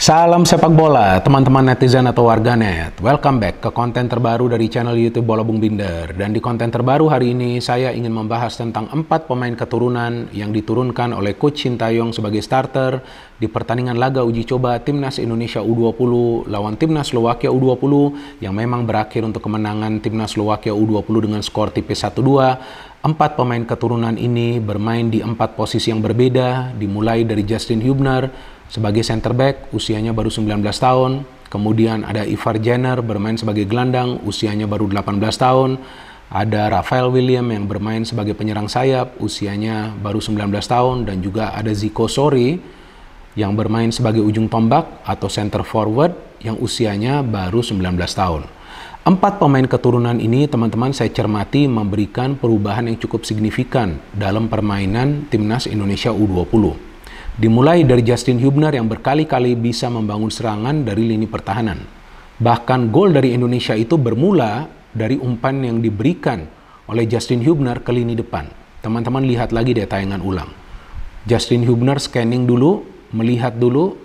Salam sepak bola, teman-teman netizen atau warganet. Welcome back ke konten terbaru dari channel YouTube Bola Bung Binder. Dan di konten terbaru hari ini, saya ingin membahas tentang 4 pemain keturunan yang diturunkan oleh Coach Shin Tae-yong sebagai starter di pertandingan laga uji coba Timnas Indonesia U20 lawan Timnas Slowakia U20 yang memang berakhir untuk kemenangan Timnas Slowakia U20 dengan skor tipis 1-2. 4 pemain keturunan ini bermain di 4 posisi yang berbeda, dimulai dari Justin Hubner sebagai center back, usianya baru 19 tahun. Kemudian ada Ivar Jenner bermain sebagai gelandang, usianya baru 18 tahun. Ada Rafael William yang bermain sebagai penyerang sayap, usianya baru 19 tahun. Dan juga ada Zico Sori yang bermain sebagai ujung tombak atau center forward yang usianya baru 19 tahun. 4 pemain keturunan ini, teman-teman, saya cermati memberikan perubahan yang cukup signifikan dalam permainan Timnas Indonesia U20. Dimulai dari Justin Hubner yang berkali-kali bisa membangun serangan dari lini pertahanan. Bahkan gol dari Indonesia itu bermula dari umpan yang diberikan oleh Justin Hubner ke lini depan. Teman-teman lihat lagi deh tayangan ulang. Justin Hubner scanning dulu, melihat dulu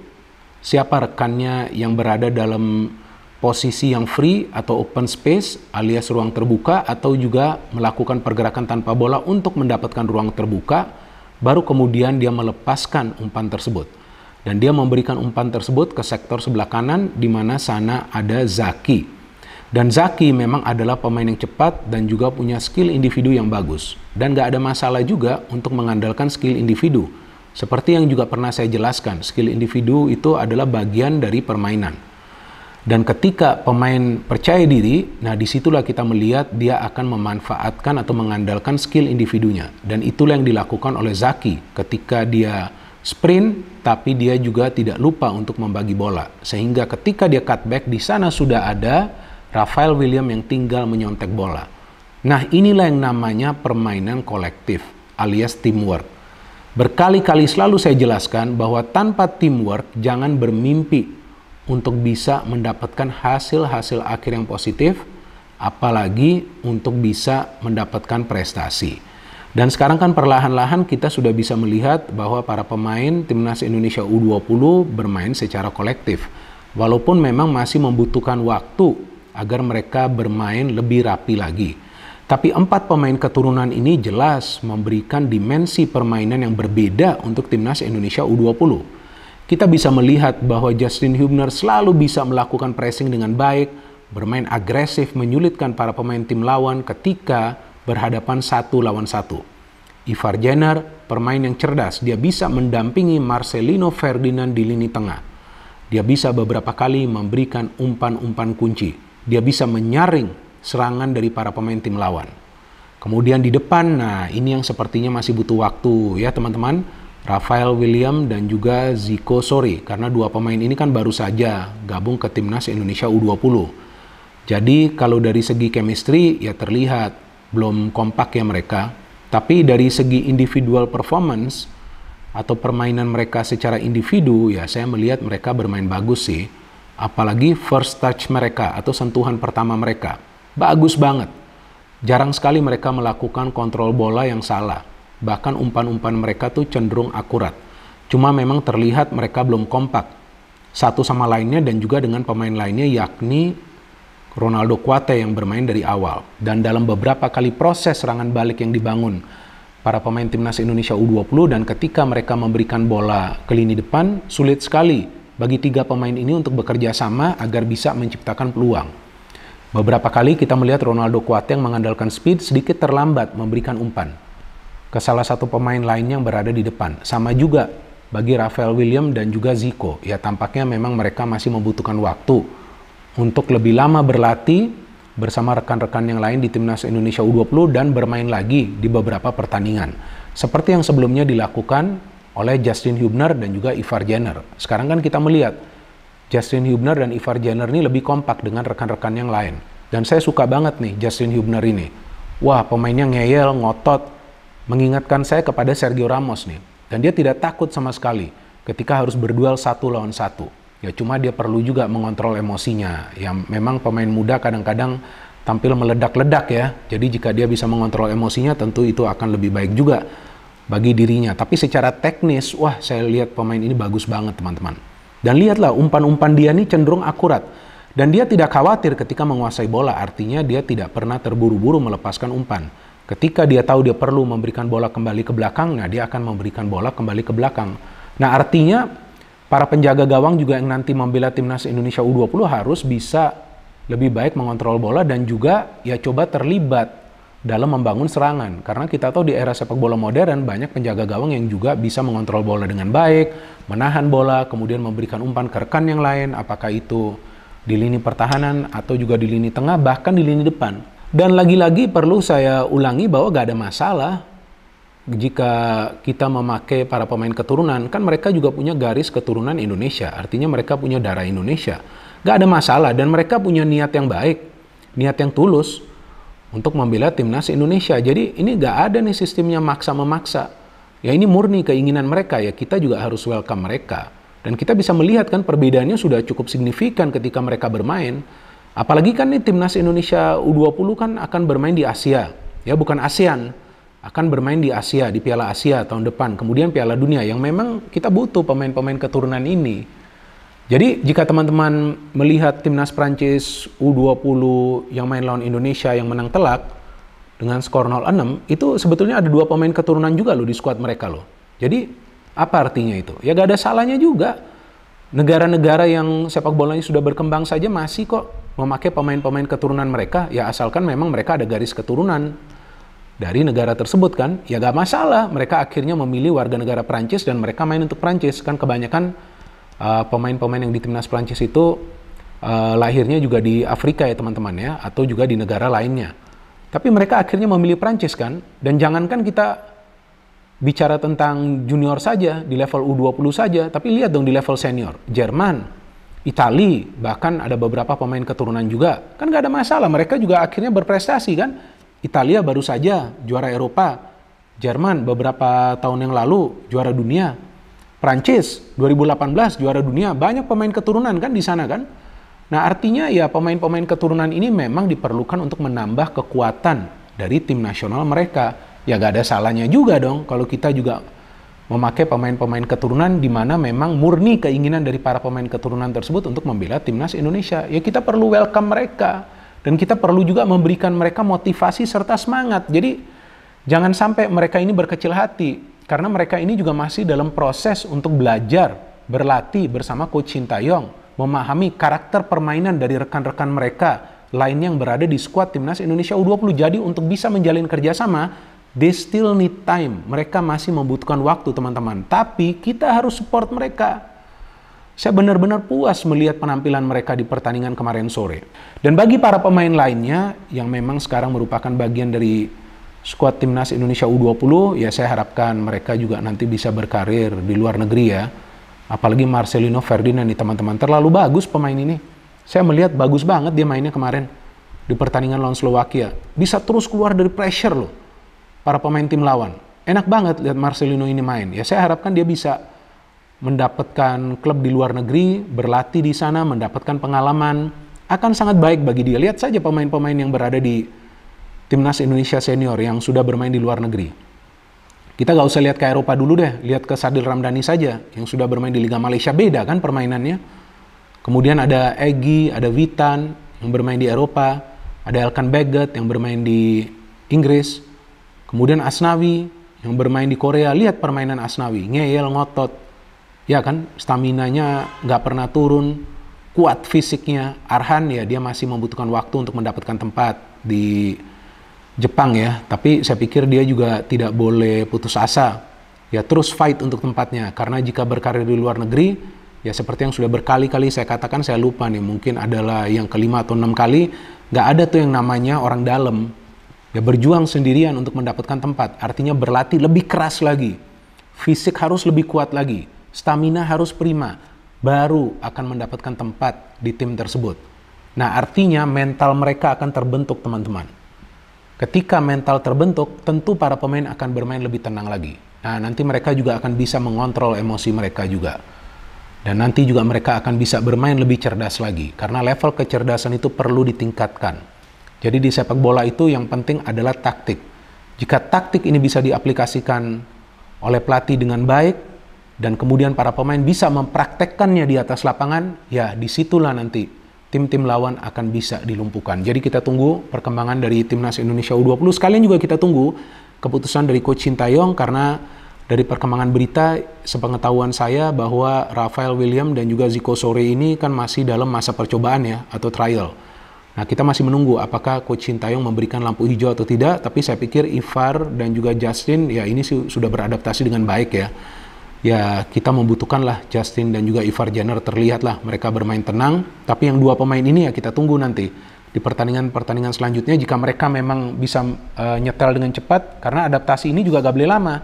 siapa rekannya yang berada dalam posisi yang free atau open space alias ruang terbuka, atau juga melakukan pergerakan tanpa bola untuk mendapatkan ruang terbuka. Baru kemudian dia melepaskan umpan tersebut. Dan dia memberikan umpan tersebut ke sektor sebelah kanan, di mana sana ada Zaki. Dan Zaki memang adalah pemain yang cepat dan juga punya skill individu yang bagus. Dan gak ada masalah juga untuk mengandalkan skill individu. Seperti yang juga pernah saya jelaskan, skill individu itu adalah bagian dari permainan. Dan ketika pemain percaya diri, nah disitulah kita melihat dia akan memanfaatkan atau mengandalkan skill individunya. Dan itulah yang dilakukan oleh Zaki ketika dia sprint, tapi dia juga tidak lupa untuk membagi bola. Sehingga ketika dia cutback, di sana sudah ada Rafael William yang tinggal menyontek bola. Nah, inilah yang namanya permainan kolektif alias teamwork. Berkali-kali selalu saya jelaskan bahwa tanpa teamwork jangan bermimpi untuk bisa mendapatkan hasil-hasil akhir yang positif, apalagi untuk bisa mendapatkan prestasi. Dan sekarang kan perlahan-lahan kita sudah bisa melihat bahwa para pemain Timnas Indonesia U20 bermain secara kolektif. Walaupun memang masih membutuhkan waktu agar mereka bermain lebih rapi lagi. Tapi 4 pemain keturunan ini jelas memberikan dimensi permainan yang berbeda untuk Timnas Indonesia U20. Kita bisa melihat bahwa Justin Hubner selalu bisa melakukan pressing dengan baik, bermain agresif, menyulitkan para pemain tim lawan ketika berhadapan 1 lawan 1. Ivar Jenner, pemain yang cerdas, dia bisa mendampingi Marcelino Ferdinand di lini tengah. Dia bisa beberapa kali memberikan umpan-umpan kunci. Dia bisa menyaring serangan dari para pemain tim lawan. Kemudian di depan, nah ini yang sepertinya masih butuh waktu ya teman-teman. Rafael William dan juga Zico Sori, karena 2 pemain ini kan baru saja gabung ke Timnas Indonesia U20. Jadi kalau dari segi chemistry ya terlihat belum kompak ya mereka, tapi dari segi individual performance atau permainan mereka secara individu ya saya melihat mereka bermain bagus sih. Apalagi first touch mereka atau sentuhan pertama mereka bagus banget. Jarang sekali mereka melakukan kontrol bola yang salah. Bahkan umpan-umpan mereka tuh cenderung akurat. Cuma memang terlihat mereka belum kompak satu sama lainnya dan juga dengan pemain lainnya, yakni Ronaldo Kuate yang bermain dari awal. Dan dalam beberapa kali proses serangan balik yang dibangun para pemain Timnas Indonesia U20, dan ketika mereka memberikan bola ke lini depan, sulit sekali bagi 3 pemain ini untuk bekerja sama agar bisa menciptakan peluang. Beberapa kali kita melihat Ronaldo Kuate yang mengandalkan speed sedikit terlambat memberikan umpan ke salah satu pemain lainnya yang berada di depan. Sama juga bagi Rafael William dan juga Zico. Ya tampaknya memang mereka masih membutuhkan waktu untuk lebih lama berlatih bersama rekan-rekan yang lain di Timnas Indonesia U20 dan bermain lagi di beberapa pertandingan. Seperti yang sebelumnya dilakukan oleh Justin Hubner dan juga Ivar Jenner. Sekarang kan kita melihat Justin Hubner dan Ivar Jenner ini lebih kompak dengan rekan-rekan yang lain. Dan saya suka banget nih Justin Hubner ini. Wah, pemainnya ngeyel, ngotot, mengingatkan saya kepada Sergio Ramos nih. Dan dia tidak takut sama sekali ketika harus berduel 1 lawan 1. Ya cuma dia perlu juga mengontrol emosinya. Ya memang pemain muda kadang-kadang tampil meledak-ledak ya. Jadi jika dia bisa mengontrol emosinya tentu itu akan lebih baik juga bagi dirinya. Tapi secara teknis, wah saya lihat pemain ini bagus banget teman-teman. Dan lihatlah, umpan-umpan dia ini cenderung akurat. Dan dia tidak khawatir ketika menguasai bola, artinya dia tidak pernah terburu-buru melepaskan umpan. Ketika dia tahu dia perlu memberikan bola kembali ke belakang, nah dia akan memberikan bola kembali ke belakang. Nah artinya para penjaga gawang juga yang nanti membela timnas Indonesia U20 harus bisa lebih baik mengontrol bola dan juga ya coba terlibat dalam membangun serangan. Karena kita tahu di era sepak bola modern banyak penjaga gawang yang juga bisa mengontrol bola dengan baik, menahan bola, kemudian memberikan umpan ke rekan yang lain, apakah itu di lini pertahanan atau juga di lini tengah, bahkan di lini depan. Dan lagi-lagi perlu saya ulangi bahwa gak ada masalah jika kita memakai para pemain keturunan. Kan mereka juga punya garis keturunan Indonesia, artinya mereka punya darah Indonesia. Gak ada masalah dan mereka punya niat yang baik, niat yang tulus untuk membela timnas Indonesia. Jadi ini gak ada nih sistemnya maksa-memaksa. Ya ini murni keinginan mereka, ya kita juga harus welcome mereka. Dan kita bisa melihat kan perbedaannya sudah cukup signifikan ketika mereka bermain. Apalagi kan nih timnas Indonesia U20 kan akan bermain di Asia. Ya bukan ASEAN. Akan bermain di Asia, di Piala Asia tahun depan. Kemudian Piala Dunia yang memang kita butuh pemain-pemain keturunan ini. Jadi jika teman-teman melihat timnas Prancis U20 yang main lawan Indonesia yang menang telak dengan skor 0-6, itu sebetulnya ada 2 pemain keturunan juga loh di skuad mereka loh. Jadi apa artinya itu? Ya gak ada salahnya juga. Negara-negara yang sepak bolanya sudah berkembang saja masih kok memakai pemain-pemain keturunan mereka. Ya asalkan memang mereka ada garis keturunan dari negara tersebut kan. Ya gak masalah. Mereka akhirnya memilih warga negara Prancis dan mereka main untuk Prancis. Kan kebanyakan pemain-pemain yang di timnas Prancis itu lahirnya juga di Afrika ya teman-teman ya. Atau juga di negara lainnya. Tapi mereka akhirnya memilih Prancis kan. Dan jangankan kita bicara tentang junior saja, di level U20 saja, tapi lihat dong di level senior. Jerman, Italia, bahkan ada beberapa pemain keturunan juga. Kan gak ada masalah, mereka juga akhirnya berprestasi kan. Italia baru saja juara Eropa. Jerman beberapa tahun yang lalu juara dunia. Prancis 2018 juara dunia. Banyak pemain keturunan kan di sana kan. Nah artinya ya pemain-pemain keturunan ini memang diperlukan untuk menambah kekuatan dari tim nasional mereka. Ya gak ada salahnya juga dong kalau kita juga memakai pemain-pemain keturunan di mana memang murni keinginan dari para pemain keturunan tersebut untuk membela timnas Indonesia. Ya kita perlu welcome mereka dan kita perlu juga memberikan mereka motivasi serta semangat. Jadi jangan sampai mereka ini berkecil hati karena mereka ini juga masih dalam proses untuk belajar, berlatih bersama Coach Shin Tae-yong, memahami karakter permainan dari rekan-rekan mereka lainnya yang berada di skuad timnas Indonesia U20. Jadi untuk bisa menjalin kerjasama, they still need time. Mereka masih membutuhkan waktu teman-teman. Tapi kita harus support mereka. Saya benar-benar puas melihat penampilan mereka di pertandingan kemarin sore. Dan bagi para pemain lainnya yang memang sekarang merupakan bagian dari skuad timnas Indonesia U20, ya saya harapkan mereka juga nanti bisa berkarir di luar negeri ya. Apalagi Marcelino Ferdinand nih teman-teman. Terlalu bagus pemain ini. Saya melihat bagus banget dia mainnya kemarin di pertandingan lawan Slovakia. Bisa terus keluar dari pressure loh para pemain tim lawan. Enak banget lihat Marcelino ini main. Ya saya harapkan dia bisa mendapatkan klub di luar negeri, berlatih di sana, mendapatkan pengalaman. Akan sangat baik bagi dia. Lihat saja pemain-pemain yang berada di timnas Indonesia senior yang sudah bermain di luar negeri. Kita gak usah lihat ke Eropa dulu deh. Lihat ke Sadil Ramdhani saja yang sudah bermain di Liga Malaysia. Beda kan permainannya. Kemudian ada Egy, ada Witan yang bermain di Eropa. Ada Elkan Baggett yang bermain di Inggris. Kemudian Asnawi yang bermain di Korea, lihat permainan Asnawi, ngeyel, ngotot, ya kan, staminanya nggak pernah turun, kuat fisiknya. Arhan ya dia masih membutuhkan waktu untuk mendapatkan tempat di Jepang ya, tapi saya pikir dia juga tidak boleh putus asa, ya terus fight untuk tempatnya, karena jika berkarir di luar negeri, ya seperti yang sudah berkali-kali saya katakan, saya lupa nih, mungkin adalah yang ke-5 atau 6 kali, nggak ada tuh yang namanya orang dalam. Ya berjuang sendirian untuk mendapatkan tempat, artinya berlatih lebih keras lagi, fisik harus lebih kuat lagi, stamina harus prima, baru akan mendapatkan tempat di tim tersebut. Nah artinya mental mereka akan terbentuk teman-teman. Ketika mental terbentuk, tentu para pemain akan bermain lebih tenang lagi. Nah nanti mereka juga akan bisa mengontrol emosi mereka juga. Dan nanti juga mereka akan bisa bermain lebih cerdas lagi, karena level kecerdasan itu perlu ditingkatkan. Jadi di sepak bola itu yang penting adalah taktik. Jika taktik ini bisa diaplikasikan oleh pelatih dengan baik, dan kemudian para pemain bisa mempraktekkannya di atas lapangan, ya disitulah nanti tim-tim lawan akan bisa dilumpuhkan. Jadi kita tunggu perkembangan dari Timnas Indonesia U20. Sekalian juga kita tunggu keputusan dari Coach Sintayong, karena dari perkembangan berita, sepengetahuan saya bahwa Rafael William dan juga Zico Sore ini kan masih dalam masa percobaan ya, atau trial. Nah, kita masih menunggu apakah Coach Sintayong memberikan lampu hijau atau tidak, tapi saya pikir Ivar dan juga Justin, ya ini sudah beradaptasi dengan baik ya. Ya, kita membutuhkanlah Justin dan juga Ivar Jenner, terlihatlah mereka bermain tenang, tapi yang dua pemain ini ya kita tunggu nanti di pertandingan-pertandingan selanjutnya, jika mereka memang bisa nyetel dengan cepat, karena adaptasi ini juga gak boleh lama.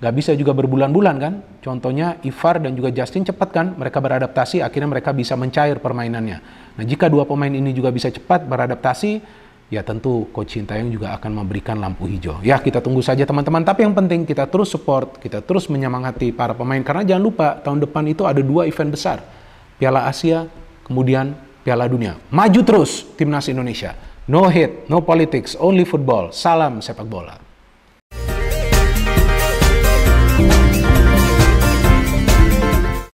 Gak bisa juga berbulan-bulan kan. Contohnya Ivar dan juga Justin cepat kan, mereka beradaptasi, akhirnya mereka bisa mencair permainannya. Nah, jika dua pemain ini juga bisa cepat beradaptasi, ya tentu Coach Sintayong juga akan memberikan lampu hijau. Ya, kita tunggu saja teman-teman, tapi yang penting kita terus support, kita terus menyemangati para pemain, karena jangan lupa tahun depan itu ada 2 event besar, Piala Asia, kemudian Piala Dunia. Maju terus Timnas Indonesia. No hate, no politics, only football. Salam sepak bola.